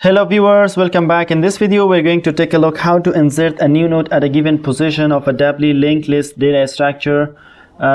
Hello viewers, welcome back. In this video we're going to take a look how to insert a new node at a given position of a doubly linked list data structure.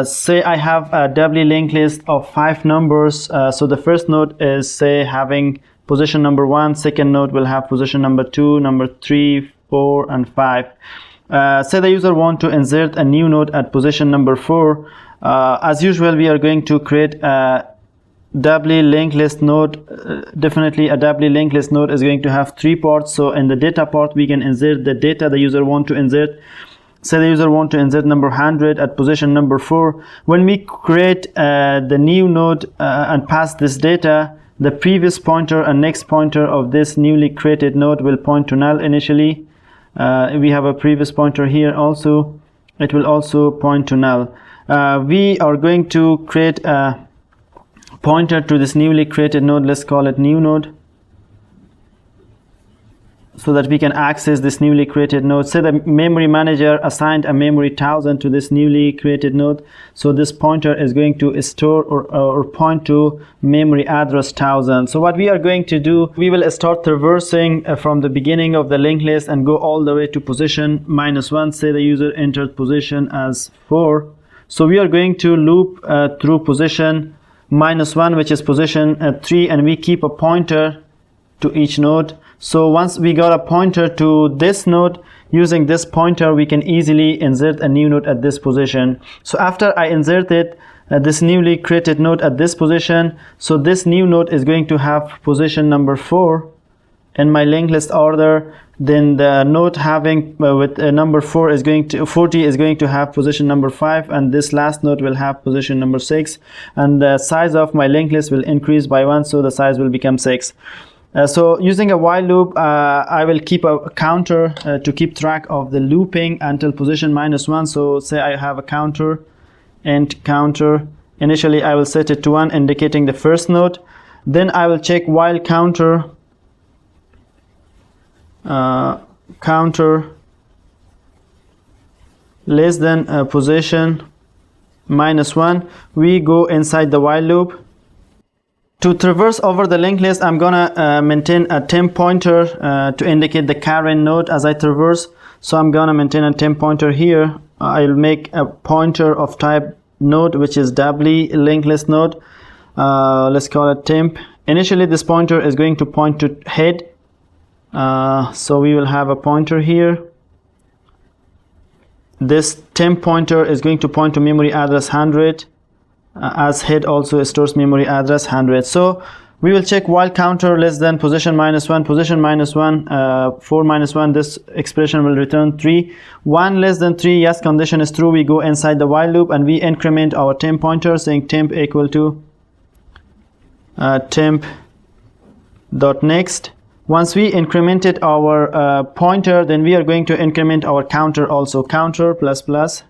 Say I have a doubly linked list of 5 numbers. So the first node is say having position number 1, second node will have position number 2, number 3, 4 and 5. Say the user want to insert a new node at position number 4. As usual, we are going to create a doubly linked list node. Definitely a doubly linked list node is going to have 3 parts. So in the data part we can insert the data the user want to insert. Say the user want to insert number 100 at position number 4. When we create the new node and pass this data, the previous pointer and next pointer of this newly created node will point to null initially. We have a previous pointer here also, it will also point to null. We are going to create a pointer to this newly created node. Let's call it new node, so that we can access this newly created node. Say the memory manager assigned a memory 1000 to this newly created node, so this pointer is going to store or point to memory address 1000. So what we are going to do, we will start traversing from the beginning of the linked list and go all the way to position -1. Say the user entered position as 4, so we are going to loop through position -1, which is position 3, and we keep a pointer to each node. So once we got a pointer to this node, using this pointer we can easily insert a new node at this position. So after I inserted this newly created node at this position, so this new node is going to have position number 4 in my linked list order. Then the node having with number 40 is going to have position number 5, and this last node will have position number 6, and the size of my linked list will increase by 1, so the size will become 6. So using a while loop, I will keep a counter to keep track of the looping until position -1. So say I have a counter and counter. Initially I will set it to 1, indicating the first node. Then I will check while counter less than position -1. We go inside the while loop. To traverse over the linked list, I'm gonna maintain a temp pointer to indicate the current node as I traverse. So I'm gonna maintain a temp pointer here. I'll make a pointer of type node, which is doubly linked list node. Let's call it temp. Initially this pointer is going to point to head. So we will have a pointer here. This temp pointer is going to point to memory address 100, as head also stores memory address 100. So we will check while counter less than position -1, position -1, 4 -1, this expression will return 3. 1 less than 3, yes, condition is true. We go inside the while loop and we increment our temp pointer, saying temp equal to temp dot next. Once we incremented our pointer, then we are going to increment our counter also, counter plus plus.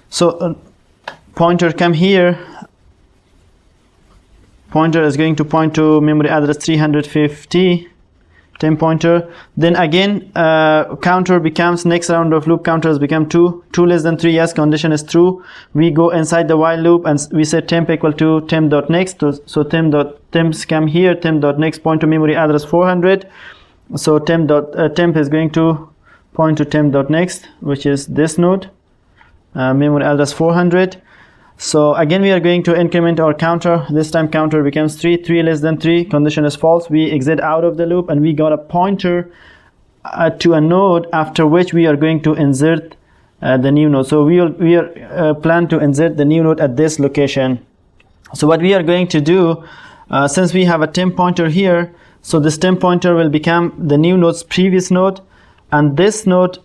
So pointer come here, pointer is going to point to memory address 350, temp pointer. Then again counter becomes, next round of loop counter has become 2. 2 less than 3, yes, condition is true. We go inside the while loop and we set temp equal to temp dot next. So temps come here, temp dot next point to memory address 400. So temp is going to point to temp dot next, which is this node, memory address 400. So again we are going to increment our counter. This time counter becomes 3. 3 less than 3, condition is false. We exit out of the loop and we got a pointer to a node after which we are going to insert the new node. So we are plan to insert the new node at this location. So what we are going to do, since we have a temp pointer here, so this temp pointer will become the new node's previous node, and this node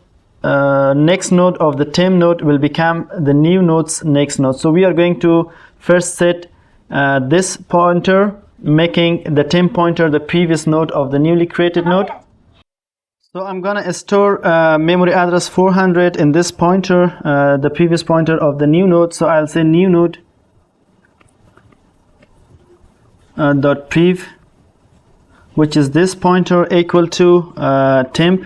next node of the temp node will become the new node's next node. So we are going to first set this pointer, making the temp pointer the previous node of the newly created node. So I'm gonna store memory address 400 in this pointer, the previous pointer of the new node. So I'll say new node dot prev, which is this pointer, equal to temp.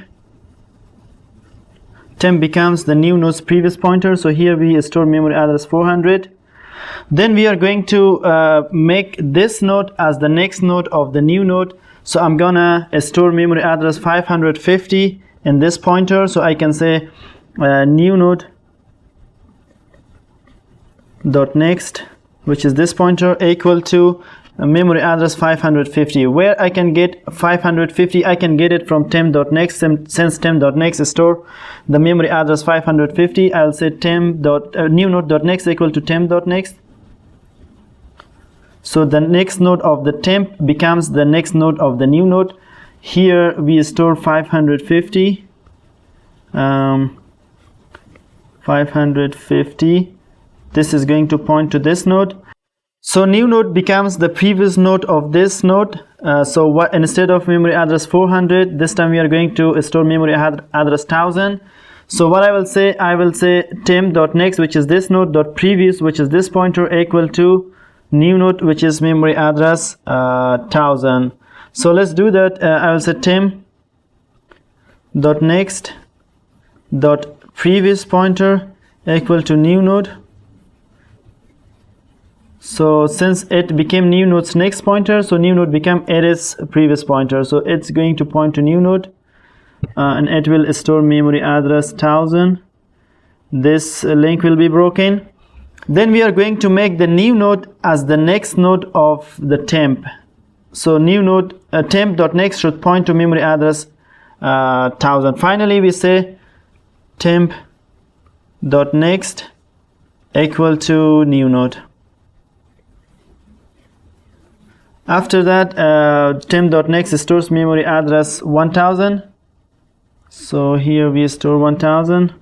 Temp becomes the new node's previous pointer. So here we store memory address 400. Then we are going to make this node as the next node of the new node. So I'm gonna store memory address 550 in this pointer. So I can say new node dot next, which is this pointer, equal to memory address 550. Where I can get 550? I can get it from temp.next. Since temp.next store the memory address 550, I'll say new node.next equal to temp.next. So the next node of the temp becomes the next node of the new node. Here we store 550. 550. This is going to point to this node. So new node becomes the previous node of this node. So what, instead of memory address 400, this time we are going to store memory address 1000. So what I will say temp.next, which is this node, dot previous, which is this pointer, equal to new node, which is memory address 1000. So let's do that. I will say temp.next dot previous pointer equal to new node. So since it became new node's next pointer, so new node became its previous pointer. So it's going to point to new node, and it will store memory address 1000. This link will be broken. Then we are going to make the new node as the next node of the temp. So new node temp.next should point to memory address 1000. Finally we say temp.next equal to new node. After that temp.next stores memory address 1000. So here we store 1000,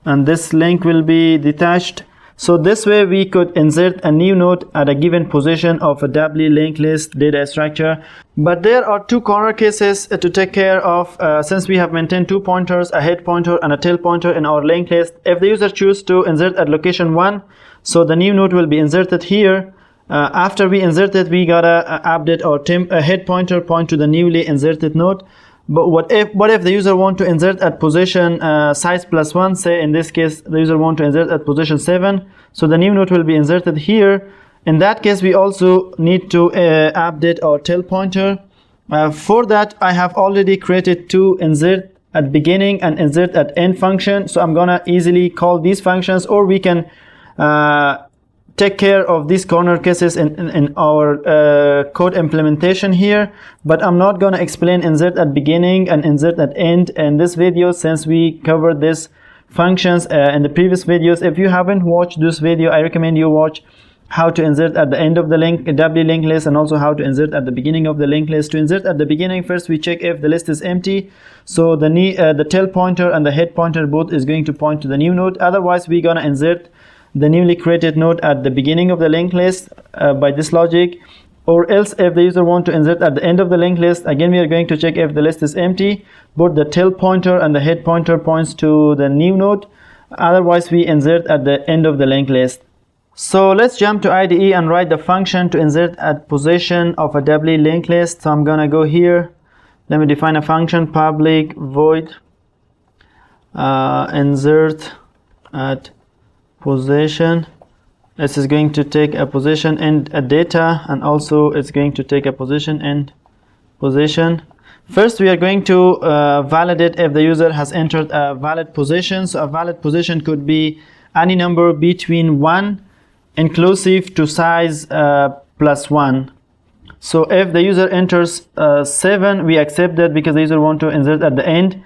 and this link will be detached. So this way we could insert a new node at a given position of a doubly linked list data structure. But there are two corner cases to take care of since we have maintained two pointers, a head pointer and a tail pointer in our linked list. If the user chooses to insert at location 1, so the new node will be inserted here. After we insert it, we gotta update our head pointer point to the newly inserted node. But what if the user want to insert at position size +1? Say in this case the user want to insert at position 7, so the new node will be inserted here. In that case we also need to update our tail pointer. For that I have already created two insert at beginning and insert at end function, so I'm gonna easily call these functions, or we can take care of these corner cases in our code implementation here. But I'm not going to explain insert at beginning and insert at end in this video, since we covered these functions in the previous videos. If you haven't watched this video, I recommend you watch how to insert at the end of the doubly linked list, and also how to insert at the beginning of the linked list. To insert at the beginning, first we check if the list is empty. So the tail pointer and the head pointer both is going to point to the new node. Otherwise we're going to insert the newly created node at the beginning of the linked list by this logic. Or else if the user want to insert at the end of the linked list, again we are going to check if the list is empty. Both the tail pointer and the head pointer points to the new node. Otherwise we insert at the end of the linked list. So let's jump to IDE and write the function to insert at position of a doubly linked list. So I'm gonna go here. Let me define a function, public void insert at position. This is going to take a position and a data, and also it's going to take a position and position. First we are going to validate if the user has entered a valid position. So a valid position could be any number between 1 inclusive to size +1. So if the user enters 7, we accept that because the user want to insert at the end.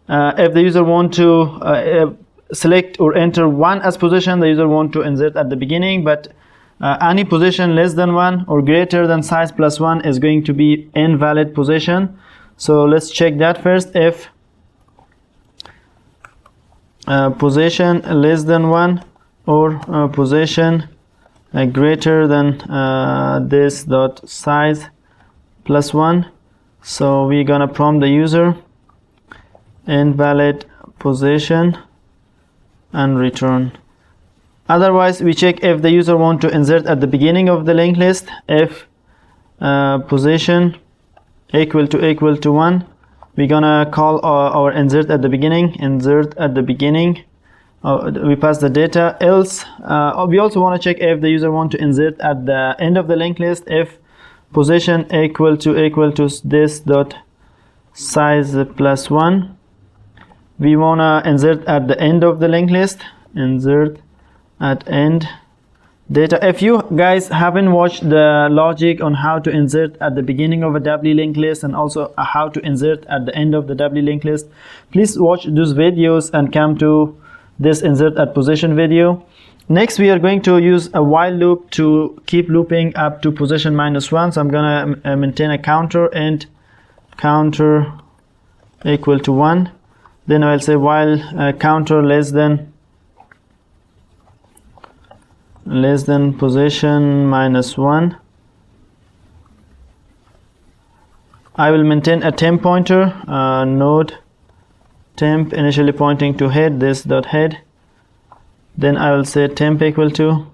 If the user want to select or enter 1 as position, the user want to insert at the beginning. But any position less than 1 or greater than size +1 is going to be invalid position. So let's check that first. If position less than 1 or position greater than this dot size +1, so we're gonna prompt the user invalid position and return. Otherwise we check if the user want to insert at the beginning of the linked list. If position equal to 1, we're gonna call our insert at the beginning, insert at the beginning, we pass the data. Else we also want to check if the user want to insert at the end of the linked list. If position equal to this dot size plus 1, we want to insert at the end of the linked list. Insert at end data. If you guys haven't watched the logic on how to insert at the beginning of a doubly linked list and also how to insert at the end of the doubly linked list, please watch those videos and come to this insert at position video. Next, we are going to use a while loop to keep looping up to position -1. So I'm gonna maintain a counter and counter equal to 1. Then I'll say while counter less than position -1. I will maintain a temp pointer, node temp initially pointing to head, this dot head. Then I will say temp equal to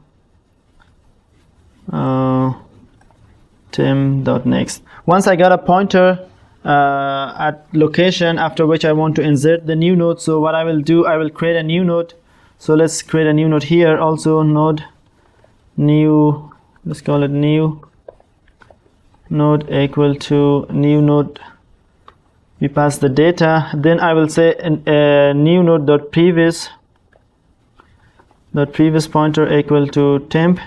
temp dot next. Once I got a pointer at location after which I want to insert the new node, so what I will do, I will create a new node. So let's create a new node here. Also node new, let's call it new node equal to new node. We pass the data. Then I will say new node dot previous pointer equal to temp.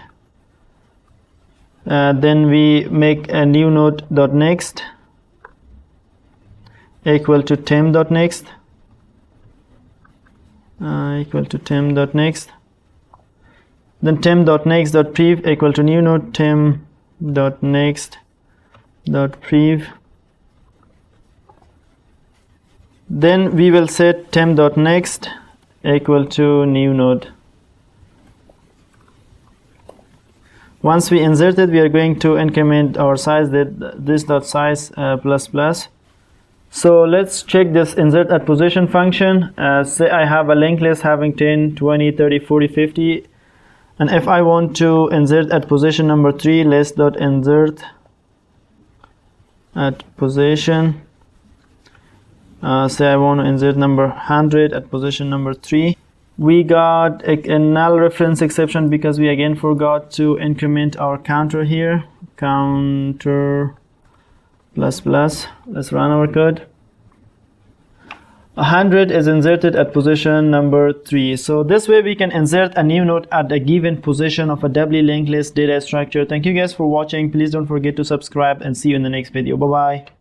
Then we make a new node dot next equal to temp dot next equal to temp dot next. Then temp dot next dot prev equal to new node temp dot next dot prev. Then we will set temp dot next equal to new node. Once we insert it, we are going to increment our size, this dot size plus plus. So let's check this insert at position function. Say I have a linked list having 10, 20, 30, 40, 50. And if I want to insert at position number 3, list dot insert at position. Say I want to insert number 100 at position number 3. We got a null reference exception because we again forgot to increment our counter here. Counter plus plus. Let's run our code. 100 is inserted at position number 3. So this way we can insert a new node at a given position of a doubly linked list data structure. Thank you guys for watching. Please don't forget to subscribe and see you in the next video. Bye bye.